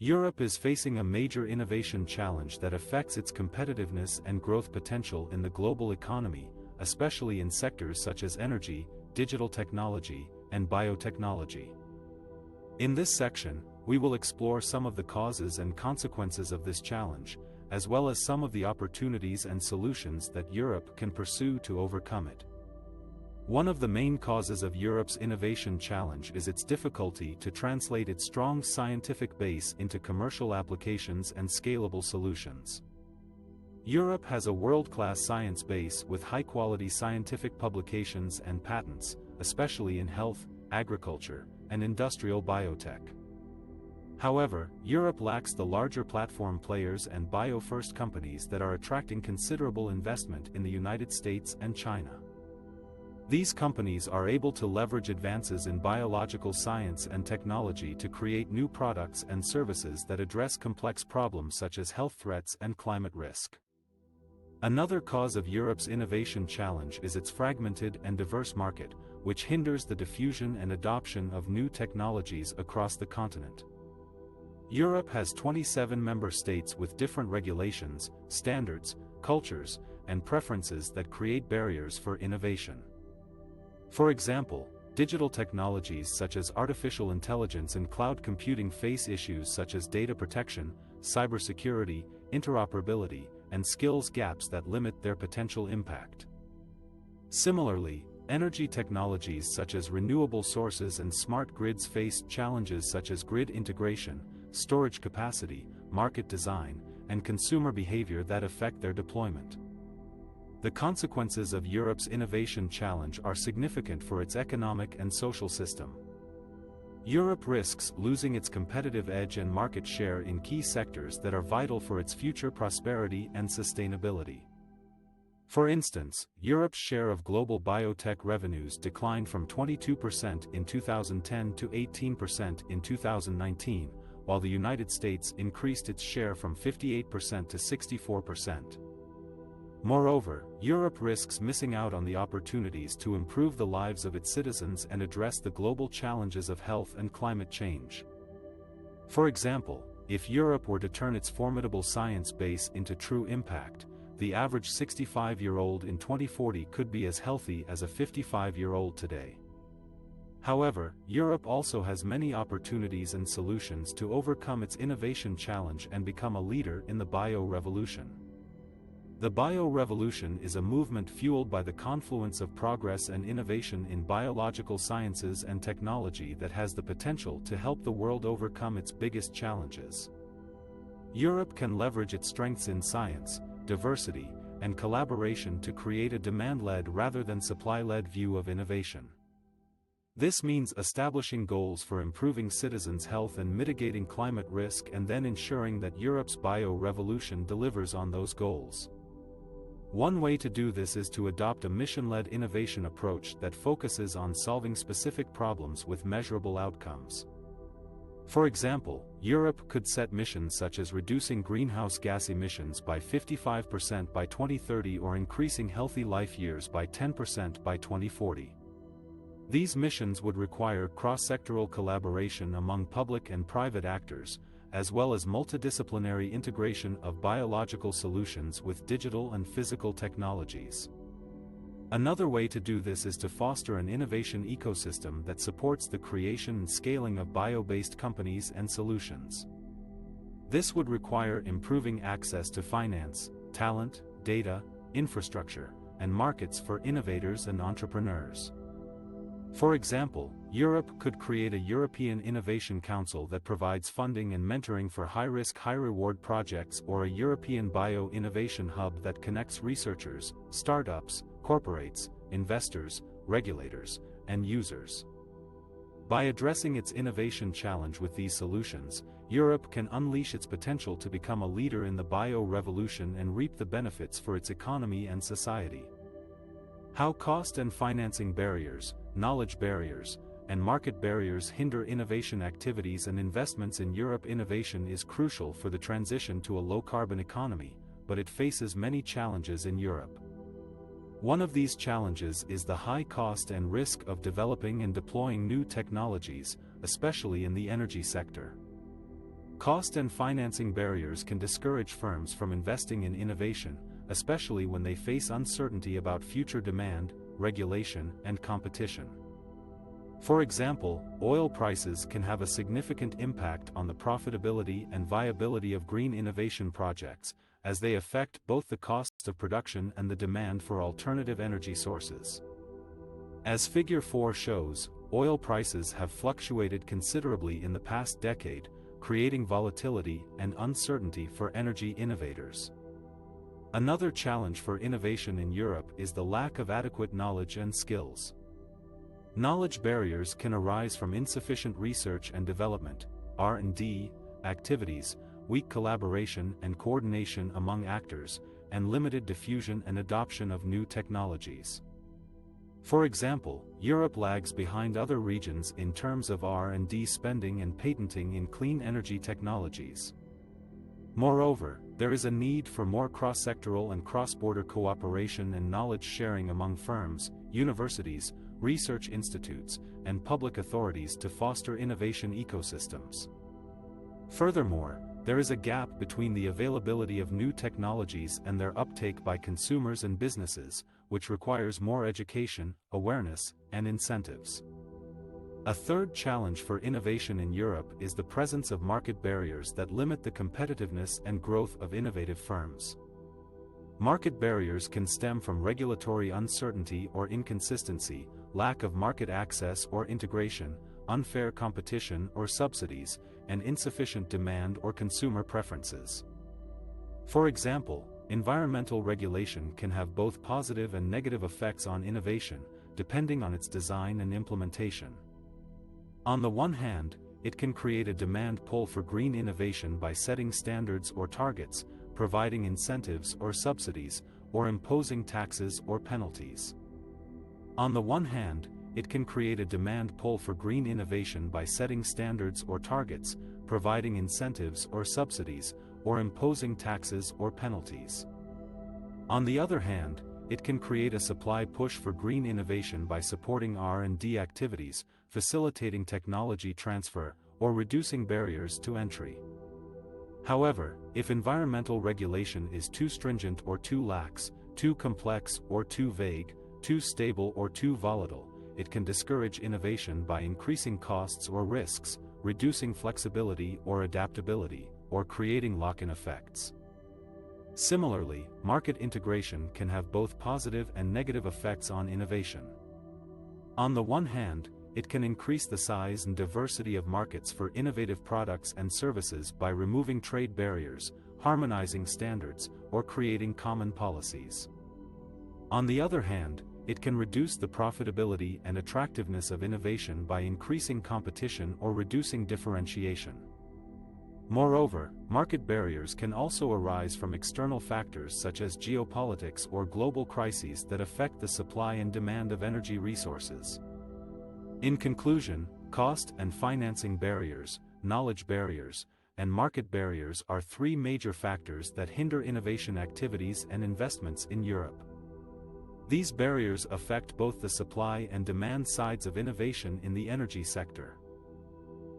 Europe is facing a major innovation challenge that affects its competitiveness and growth potential in the global economy, especially in sectors such as energy, digital technology, and biotechnology. In this section, we will explore some of the causes and consequences of this challenge, as well as some of the opportunities and solutions that Europe can pursue to overcome it. One of the main causes of Europe's innovation challenge is its difficulty to translate its strong scientific base into commercial applications and scalable solutions. Europe has a world-class science base with high-quality scientific publications and patents, especially in health, agriculture, and industrial biotech. However, Europe lacks the larger platform players and bio-first companies that are attracting considerable investment in the United States and China. These companies are able to leverage advances in biological science and technology to create new products and services that address complex problems such as health threats and climate risk. Another cause of Europe's innovation challenge is its fragmented and diverse market, which hinders the diffusion and adoption of new technologies across the continent. Europe has 27 member states with different regulations, standards, cultures, and preferences that create barriers for innovation. For example, digital technologies such as artificial intelligence and cloud computing face issues such as data protection, cybersecurity, interoperability, and skills gaps that limit their potential impact. Similarly, energy technologies such as renewable sources and smart grids face challenges such as grid integration, storage capacity, market design, and consumer behavior that affect their deployment. The consequences of Europe's innovation challenge are significant for its economic and social system. Europe risks losing its competitive edge and market share in key sectors that are vital for its future prosperity and sustainability. For instance, Europe's share of global biotech revenues declined from 22% in 2010 to 18% in 2019, while the United States increased its share from 58% to 64%. Moreover, Europe risks missing out on the opportunities to improve the lives of its citizens and address the global challenges of health and climate change. For example, if Europe were to turn its formidable science base into true impact, the average 65-year-old in 2040 could be as healthy as a 55-year-old today. However, Europe also has many opportunities and solutions to overcome its innovation challenge and become a leader in the bio-revolution. The bio-revolution is a movement fueled by the confluence of progress and innovation in biological sciences and technology that has the potential to help the world overcome its biggest challenges. Europe can leverage its strengths in science, diversity, and collaboration to create a demand-led rather than supply-led view of innovation. This means establishing goals for improving citizens' health and mitigating climate risk, and then ensuring that Europe's bio-revolution delivers on those goals. One way to do this is to adopt a mission-led innovation approach that focuses on solving specific problems with measurable outcomes. For example, Europe could set missions such as reducing greenhouse gas emissions by 55% by 2030 or increasing healthy life years by 10% by 2040. These missions would require cross-sectoral collaboration among public and private actors, as well as multidisciplinary integration of biological solutions with digital and physical technologies. Another way to do this is to foster an innovation ecosystem that supports the creation and scaling of bio-based companies and solutions. This would require improving access to finance, talent, data, infrastructure, and markets for innovators and entrepreneurs. For example, Europe could create a European Innovation Council that provides funding and mentoring for high-risk, high-reward projects, or a European Bio-Innovation Hub that connects researchers, startups, corporates, investors, regulators, and users. By addressing its innovation challenge with these solutions, Europe can unleash its potential to become a leader in the bio-revolution and reap the benefits for its economy and society. How cost and financing barriers, knowledge barriers, and market barriers hinder innovation activities and investments in Europe. Innovation is crucial for the transition to a low-carbon economy, but it faces many challenges in Europe. One of these challenges is the high cost and risk of developing and deploying new technologies, especially in the energy sector. Cost and financing barriers can discourage firms from investing in innovation, especially when they face uncertainty about future demand, regulation, and competition. For example, oil prices can have a significant impact on the profitability and viability of green innovation projects, as they affect both the costs of production and the demand for alternative energy sources. As Figure 4 shows, oil prices have fluctuated considerably in the past decade, creating volatility and uncertainty for energy innovators. Another challenge for innovation in Europe is the lack of adequate knowledge and skills. Knowledge barriers can arise from insufficient research and development, R&D, activities, weak collaboration and coordination among actors, and limited diffusion and adoption of new technologies. For example, Europe lags behind other regions in terms of R&D spending and patenting in clean energy technologies. Moreover, there is a need for more cross-sectoral and cross-border cooperation and knowledge sharing among firms, universities, research institutes, and public authorities to foster innovation ecosystems. Furthermore, there is a gap between the availability of new technologies and their uptake by consumers and businesses, which requires more education, awareness, and incentives. A third challenge for innovation in Europe is the presence of market barriers that limit the competitiveness and growth of innovative firms. Market barriers can stem from regulatory uncertainty or inconsistency, lack of market access or integration, unfair competition or subsidies, and insufficient demand or consumer preferences. For example, environmental regulation can have both positive and negative effects on innovation, depending on its design and implementation. On the one hand, it can create a demand pull for green innovation by setting standards or targets, providing incentives or subsidies, or imposing taxes or penalties. On the one hand, it can create a demand pull for green innovation by setting standards or targets, providing incentives or subsidies, or imposing taxes or penalties. On the other hand, it can create a supply push for green innovation by supporting R&D activities, facilitating technology transfer, or reducing barriers to entry. However, if environmental regulation is too stringent or too lax, too complex or too vague, too stable or too volatile, it can discourage innovation by increasing costs or risks, reducing flexibility or adaptability, or creating lock-in effects. Similarly, market integration can have both positive and negative effects on innovation. On the one hand, it can increase the size and diversity of markets for innovative products and services by removing trade barriers, harmonizing standards, or creating common policies. On the other hand, it can reduce the profitability and attractiveness of innovation by increasing competition or reducing differentiation. Moreover, market barriers can also arise from external factors such as geopolitics or global crises that affect the supply and demand of energy resources. In conclusion, cost and financing barriers, knowledge barriers, and market barriers are three major factors that hinder innovation activities and investments in Europe. These barriers affect both the supply and demand sides of innovation in the energy sector.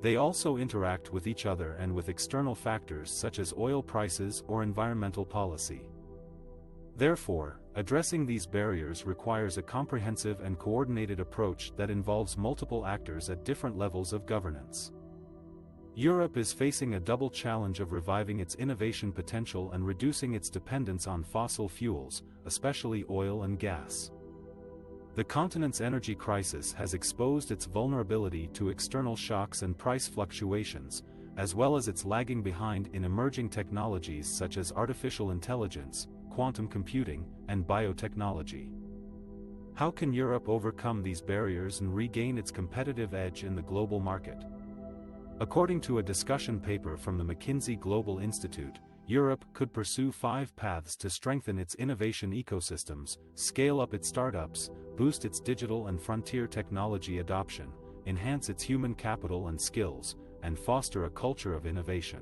They also interact with each other and with external factors such as oil prices or environmental policy. Therefore, addressing these barriers requires a comprehensive and coordinated approach that involves multiple actors at different levels of governance. Europe is facing a double challenge of reviving its innovation potential and reducing its dependence on fossil fuels, especially oil and gas. The continent's energy crisis has exposed its vulnerability to external shocks and price fluctuations, as well as its lagging behind in emerging technologies such as artificial intelligence, quantum computing, and biotechnology. How can Europe overcome these barriers and regain its competitive edge in the global market? According to a discussion paper from the McKinsey Global Institute, Europe could pursue 5 paths to strengthen its innovation ecosystems, scale up its startups, boost its digital and frontier technology adoption, enhance its human capital and skills, and foster a culture of innovation.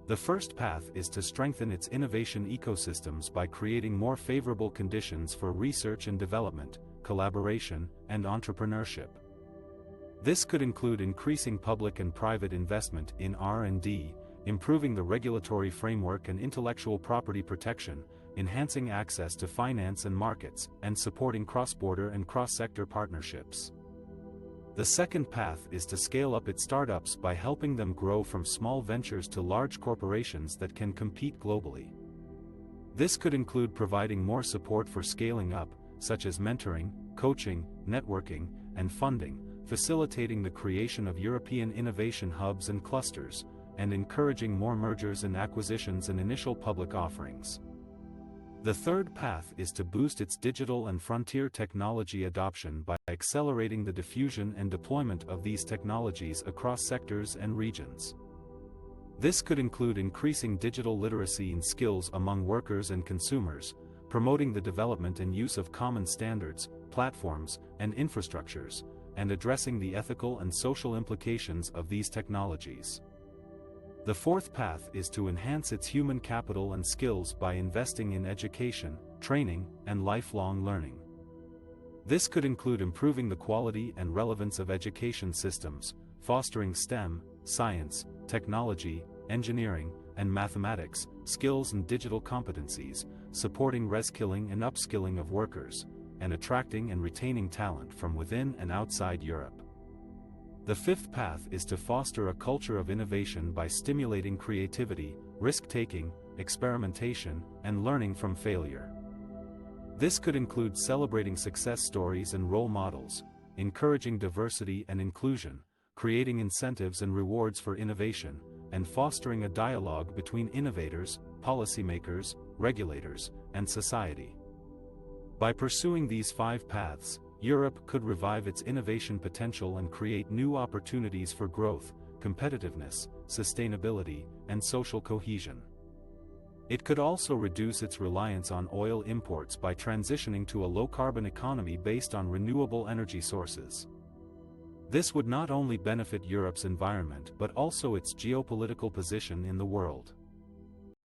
The first path is to strengthen its innovation ecosystems by creating more favorable conditions for research and development, collaboration, and entrepreneurship. This could include increasing public and private investment in R&D, improving the regulatory framework and intellectual property protection, enhancing access to finance and markets, and supporting cross-border and cross-sector partnerships. The second path is to scale up its startups by helping them grow from small ventures to large corporations that can compete globally. This could include providing more support for scaling up, such as mentoring, coaching, networking, and funding, facilitating the creation of European innovation hubs and clusters, and encouraging more mergers and acquisitions and initial public offerings. The third path is to boost its digital and frontier technology adoption by accelerating the diffusion and deployment of these technologies across sectors and regions. This could include increasing digital literacy and skills among workers and consumers, promoting the development and use of common standards, platforms, and infrastructures, and addressing the ethical and social implications of these technologies. The fourth path is to enhance its human capital and skills by investing in education, training, and lifelong learning. This could include improving the quality and relevance of education systems, fostering STEM, science, technology, engineering, and mathematics, skills and digital competencies, supporting reskilling and upskilling of workers, and attracting and retaining talent from within and outside Europe. The fifth path is to foster a culture of innovation by stimulating creativity, risk-taking, experimentation, and learning from failure. This could include celebrating success stories and role models, encouraging diversity and inclusion, creating incentives and rewards for innovation, and fostering a dialogue between innovators, policymakers, regulators, and society. By pursuing these 5 paths, Europe could revive its innovation potential and create new opportunities for growth, competitiveness, sustainability, and social cohesion. It could also reduce its reliance on oil imports by transitioning to a low-carbon economy based on renewable energy sources. This would not only benefit Europe's environment but also its geopolitical position in the world.